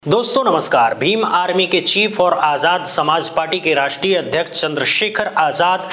दोस्तों नमस्कार। भीम आर्मी के चीफ और आजाद समाज पार्टी के राष्ट्रीय अध्यक्ष चंद्रशेखर आजाद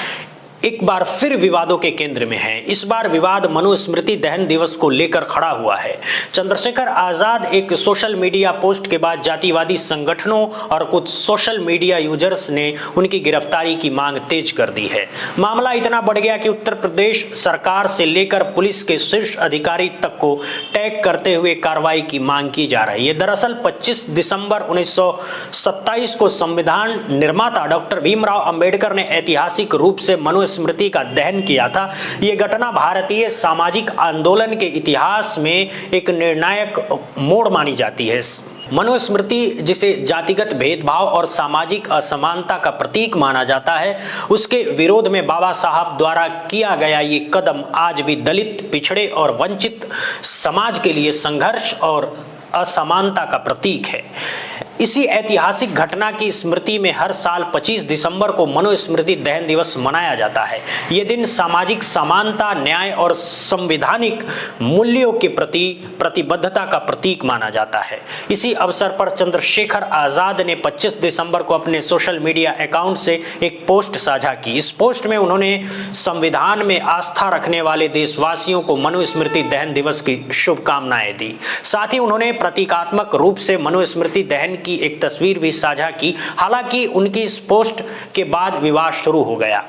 एक बार फिर विवादों के केंद्र में हैं। इस बार विवाद मनुस्मृति दहन दिवस को लेकर खड़ा हुआ है। चंद्रशेखर आजाद एक सोशल मीडिया पोस्ट के बाद जातिवादी संगठनों और कुछ सोशल मीडिया यूजर्स ने उनकी गिरफ्तारी की मांग तेज कर दी है। मामला इतना बढ़ गया कि उत्तर प्रदेश सरकार से लेकर पुलिस के शीर्ष अधिकारी तक को टैग करते हुए कार्रवाई की मांग की जा रही है। दरअसल 25 दिसंबर 1927 को संविधान निर्माता डॉक्टर भीमराव अंबेडकर ने ऐतिहासिक रूप से मनुस्मृति का दहन किया था। यह घटना भारतीय सामाजिक आंदोलन के इतिहास में एक निर्णायक मोड़ मानी जाती है। मनुस्मृति, जिसे जातिगत भेदभाव और सामाजिक असमानता का प्रतीक माना जाता है, उसके विरोध में बाबा साहब द्वारा किया गया ये कदम आज भी दलित, पिछड़े और वंचित समाज के लिए संघर्ष और असमानता का प्रतीक है। इसी ऐतिहासिक घटना की स्मृति में हर साल 25 दिसंबर को मनुस्मृति दहन दिवस मनाया जाता है। यह दिन सामाजिक समानता, न्याय और संवैधानिक मूल्यों के प्रति प्रतिबद्धता का प्रतीक माना जाता है। इसी अवसर पर चंद्रशेखर आजाद ने 25 दिसंबर को अपने सोशल मीडिया अकाउंट से एक पोस्ट साझा की। इस पोस्ट में उन्होंने संविधान में आस्था रखने वाले देशवासियों को मनुस्मृति दहन दिवस की शुभकामनाएं दी। साथ ही उन्होंने प्रतीकात्मक रूप से मनुस्मृति दहन की एक तस्वीर भी साझा की। हालांकि उनकी इस पोस्ट के बाद विवाद शुरू हो गया।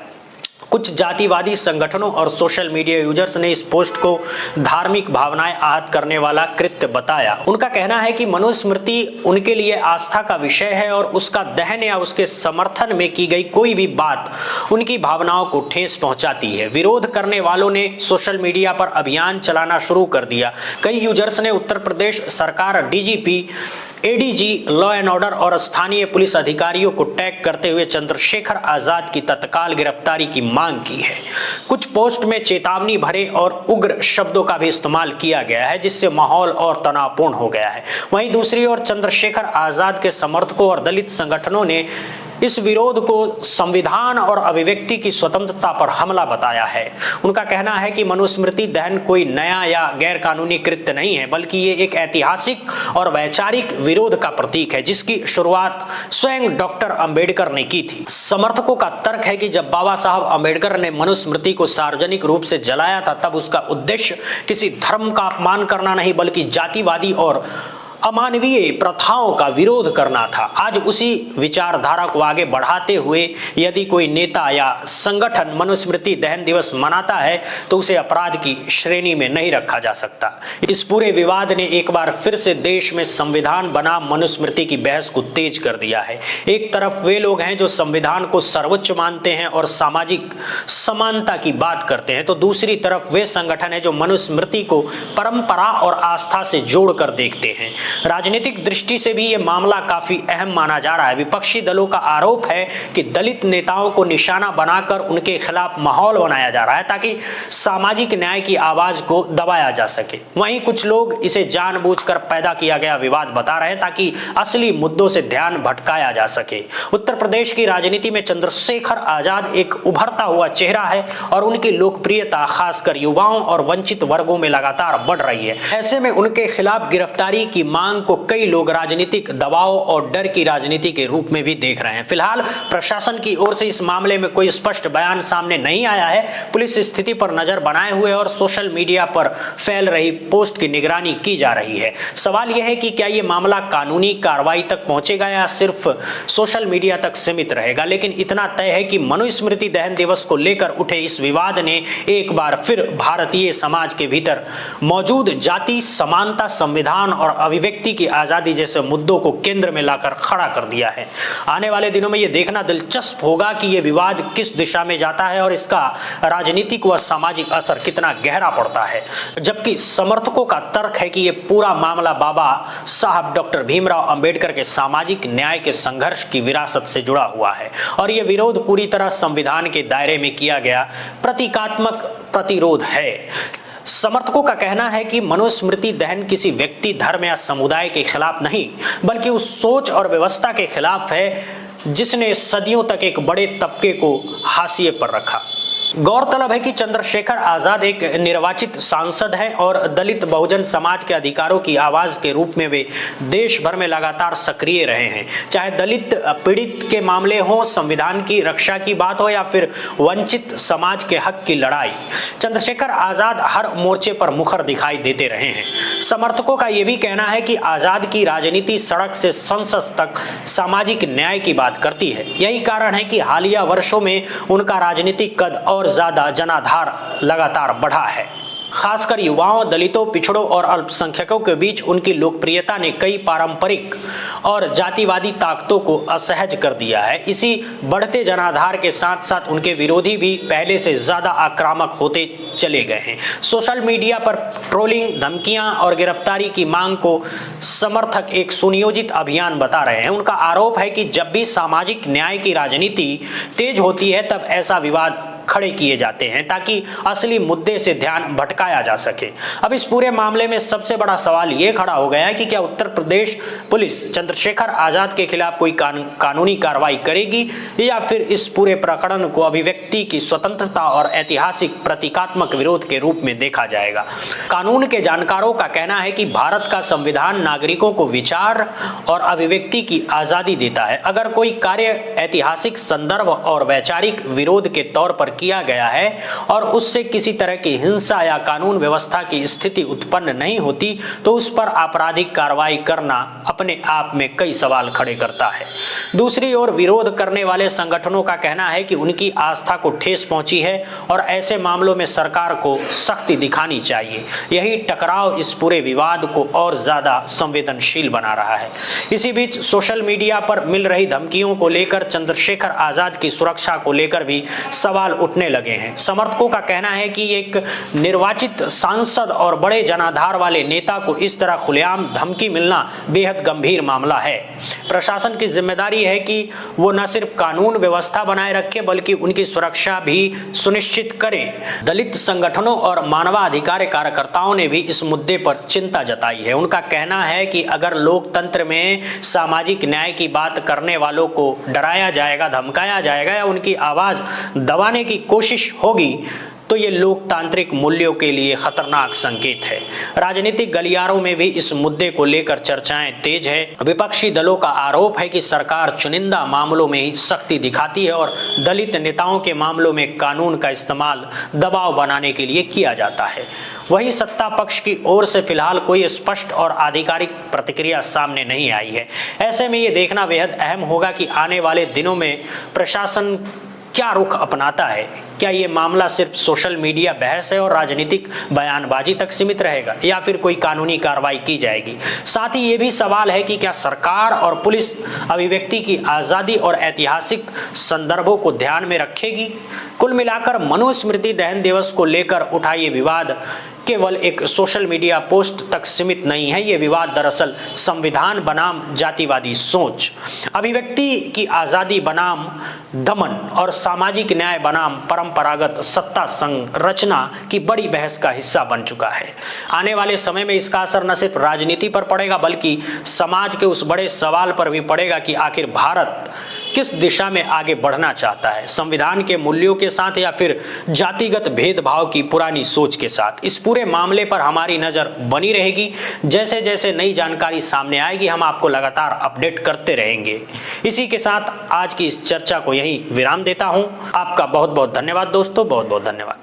कुछ जातिवादी संगठनों और सोशल मीडिया यूजर्स ने इस पोस्ट को धार्मिक भावनाएं आहत करने वाला कृत्य बताया। उनका कहना है कि मनुस्मृति उनके लिए आस्था का विषय है और उसका दहन या उसके समर्थन में की गई कोई भी बात उनकी भावनाओं को ठेस पहुंचाती है। विरोध करने वालों ने सोशल मीडिया पर अभियान चलाना शुरू कर दिया। कई यूजर्स ने उत्तर प्रदेश सरकार, DGP, ADG, law and order और स्थानीय पुलिस अधिकारियों को टैग करते हुए चंद्रशेखर आजाद की तत्काल गिरफ्तारी की मांग की है। कुछ पोस्ट में चेतावनी भरे और उग्र शब्दों का भी इस्तेमाल किया गया है, जिससे माहौल और तनावपूर्ण हो गया है। वहीं दूसरी ओर चंद्रशेखर आजाद के समर्थकों और दलित संगठनों ने इस विरोध को संविधान और अभिव्यक्ति की स्वतंत्रता पर हमला बताया है। उनका कहना है कि मनुस्मृति दहन कोई नया या गैर कानूनी कृत्य नहीं है, बल्कि ये एक ऐतिहासिक और वैचारिक विरोध का प्रतीक है, जिसकी शुरुआत स्वयं डॉक्टर अंबेडकर ने की थी। समर्थकों का तर्क है कि जब बाबा साहब अंबेडकर ने मनुस्मृति को सार्वजनिक रूप से जलाया था, तब उसका उद्देश्य किसी धर्म का अपमान करना नहीं, बल्कि जातिवादी और अमानवीय प्रथाओं का विरोध करना था। आज उसी विचारधारा को आगे बढ़ाते हुए यदि कोई नेता या संगठन मनुस्मृति दहन दिवस मनाता है तो उसे अपराध की श्रेणी में नहीं रखा जा सकता। इस पूरे विवाद ने एक बार फिर से देश में संविधान बनाम मनुस्मृति की बहस को तेज कर दिया है। एक तरफ वे लोग हैं जो संविधान को सर्वोच्च मानते हैं और सामाजिक समानता की बात करते हैं, तो दूसरी तरफ वे संगठन है जो मनुस्मृति को परंपरा और आस्था से जोड़कर देखते हैं। राजनीतिक दृष्टि से भी यह मामला काफी अहम माना जा रहा है। विपक्षी दलों का आरोप है कि दलित नेताओं को निशाना बनाकर उनके खिलाफ माहौल बनाया जा रहा है ताकि सामाजिक न्याय की आवाज को दबाया जा सके। वहीं कुछ लोग इसे जानबूझकर पैदा किया गया विवाद बता रहे हैं ताकि असली मुद्दों से ध्यान भटकाया जा सके। उत्तर प्रदेश की राजनीति में चंद्रशेखर आजाद एक उभरता हुआ चेहरा है और उनकी लोकप्रियता खासकर युवाओं और वंचित वर्गों में लगातार बढ़ रही है। ऐसे में उनके खिलाफ गिरफ्तारी की मांग को कई लोग राजनीतिक दबाव और डर की राजनीति के रूप में भी देख रहे हैं। फिलहाल प्रशासन की ओर से इस मामले में कोई स्पष्ट बयान सामने नहीं आया है। पुलिस स्थिति पर नजर बनाए हुए और सोशल मीडिया पर फैल रही पोस्ट की निगरानी की जा रही है। सवाल यह है कि क्या यह मामला कानूनी कार्रवाई तक पहुंचेगा या सिर्फ सोशल मीडिया तक सीमित रहेगा। लेकिन इतना तय है कि मनुस्मृति दहन दिवस को लेकर उठे इस विवाद ने एक बार फिर भारतीय समाज के भीतर मौजूद जाति समानता, संविधान और अभिव्यक्ति की आजादी जैसे मुद्दों को केंद्र में लाकर खड़ा कर दिया है। आने वाले दिनों में यह देखना दिलचस्प होगा कि यह विवाद किस दिशा में जाता है और इसका राजनीतिक व सामाजिक असर कितना गहरा पड़ता है। जबकि समर्थकों का तर्क है कि यह पूरा मामला बाबा साहब डॉक्टर भीमराव अंबेडकर के सामाजिक न्याय के संघर्ष की विरासत से जुड़ा हुआ है और यह विरोध पूरी तरह संविधान के दायरे में किया गया प्रतीकात्मक प्रतिरोध है। समर्थकों का कहना है कि मनुस्मृति दहन किसी व्यक्ति, धर्म या समुदाय के खिलाफ नहीं, बल्कि उस सोच और व्यवस्था के खिलाफ है जिसने सदियों तक एक बड़े तबके को हाशिए पर रखा। गौरतलब है कि चंद्रशेखर आजाद एक निर्वाचित सांसद हैं और दलित बहुजन समाज के अधिकारों की आवाज के रूप में वे देश भर में लगातार सक्रिय रहे हैं। चाहे दलित पीड़ित के मामले हो, संविधान की रक्षा की बात हो या फिर वंचित समाज के हक की लड़ाई, चंद्रशेखर आजाद हर मोर्चे पर मुखर दिखाई देते रहे हैं। समर्थकों का यह भी कहना है कि आजाद की राजनीति सड़क से संसद तक सामाजिक न्याय की बात करती है। यही कारण है कि हालिया वर्षों में उनका राजनीतिक कद और ज्यादा जनाधार लगातार बढ़ा है। खासकर युवाओं, दलितों, पिछड़ों और अल्पसंख्यकों के बीच उनकी लोकप्रियता ने कई पारंपरिक और जातिवादी ताकतों को असहज कर दिया है। इसी बढ़ते जनाधार के साथ साथ उनके विरोधी भी पहले से ज्यादा आक्रामक होते चले गए हैं। सोशल मीडिया पर ट्रोलिंग, धमकियां और गिरफ्तारी की मांग को समर्थक एक सुनियोजित अभियान बता रहे हैं। उनका आरोप है कि जब भी सामाजिक न्याय की राजनीति तेज होती है तब ऐसा विवाद खड़े किए जाते हैं ताकि असली मुद्दे से ध्यान भटकाया जा सके। अब इस पूरे मामले में सबसे बड़ा सवाल ये खड़ा हो गया है कि क्या उत्तर प्रदेश पुलिस चंद्रशेखर आजाद के खिलाफ कोई कानूनी कार्रवाई करेगी या फिर इस पूरे प्रकरण को अभिव्यक्ति की स्वतंत्रता और ऐतिहासिक प्रतीकात्मक विरोध के रूप में देखा जाएगा। कानून के जानकारों का कहना है कि भारत का संविधान नागरिकों को विचार और अभिव्यक्ति की आजादी देता है। अगर कोई कार्य ऐतिहासिक संदर्भ और वैचारिक विरोध के तौर पर किया गया है और उससे किसी तरह की हिंसा या कानून व्यवस्था की स्थिति उत्पन्न नहीं होती तो उस पर आपराधिक कार्रवाई करना अपने आप में कई सवाल खड़े करता है। दूसरी ओर विरोध करने वाले संगठनों का कहना है कि उनकी आस्था को ठेस पहुंची है और ऐसे मामलों में सरकार को सख्ती दिखानी चाहिए। यही टकराव इस पूरे विवाद को और ज्यादा संवेदनशील बना रहा है। इसी बीच सोशल मीडिया पर मिल रही धमकियों को लेकर चंद्रशेखर आजाद की सुरक्षा को लेकर भी सवाल उठने लगे हैं। समर्थकों का कहना है कि एक निर्वाचित सांसद और बड़े जनाधार वाले नेता को इस तरह खुलेआम धमकी मिलना बेहद गंभीर मामला है। प्रशासन की जिम्मेदारी है कि वो न सिर्फ कानून व्यवस्था बनाए रखे बल्कि उनकी सुरक्षा भी सुनिश्चित करे। दलित संगठनों और मानवाधिकार कार्यकर्ताओं ने भी इस मुद्दे पर चिंता जताई है। उनका कहना है कि अगर लोकतंत्र में सामाजिक न्याय की बात करने वालों को डराया जाएगा, धमकाया जाएगा या उनकी आवाज दबाने की कोशिश होगी तो ये लोकतांत्रिक मूल्यों के लिए खतरनाक संकेत है। राजनीतिक गलियारों में भी इस मुद्दे को लेकर चर्चाएं तेज है। विपक्षी दलों का आरोप है कि सरकार चुनिंदा मामलों में ही सख्ती दिखाती है और दलित नेताओं के मामलों में कानून का इस्तेमाल दबाव बनाने के लिए किया जाता है। वहीं सत्ता पक्ष की ओर से फिलहाल कोई स्पष्ट और आधिकारिक प्रतिक्रिया सामने नहीं आई है। ऐसे में ये देखना बेहद अहम होगा कि आने वाले दिनों में प्रशासन क्या रुख अपनाता है। क्या ये मामला सिर्फ सोशल मीडिया बहस है और राजनीतिक बयानबाजी तक सीमित रहेगा या फिर कोई कानूनी कार्रवाई की जाएगी। साथ ही ये भी सवाल है कि क्या सरकार और पुलिस अभिव्यक्ति की आज़ादी और ऐतिहासिक संदर्भों को ध्यान में रखेगी। कुल मिलाकर मनुस्मृति दहन दिवस को लेकर उठा ये विवाद केवल एक सोशल मीडिया पोस्ट तक सीमित नहीं है। ये विवाद दरअसल संविधान बनाम जातिवादी सोच, अभिव्यक्ति की आज़ादी बनाम दमन और सामाजिक न्याय बनाम परंपरागत सत्ता संरचना की बड़ी बहस का हिस्सा बन चुका है। आने वाले समय में इसका असर न सिर्फ राजनीति पर पड़ेगा बल्कि समाज के उस बड़े सवाल पर भी पड़ेगा कि आखिर भारत किस दिशा में आगे बढ़ना चाहता है, संविधान के मूल्यों के साथ या फिर जातिगत भेदभाव की पुरानी सोच के साथ। इस पूरे मामले पर हमारी नजर बनी रहेगी। जैसे जैसे नई जानकारी सामने आएगी हम आपको लगातार अपडेट करते रहेंगे। इसी के साथ आज की इस चर्चा को यहीं विराम देता हूं। आपका बहुत बहुत धन्यवाद दोस्तों, बहुत बहुत धन्यवाद।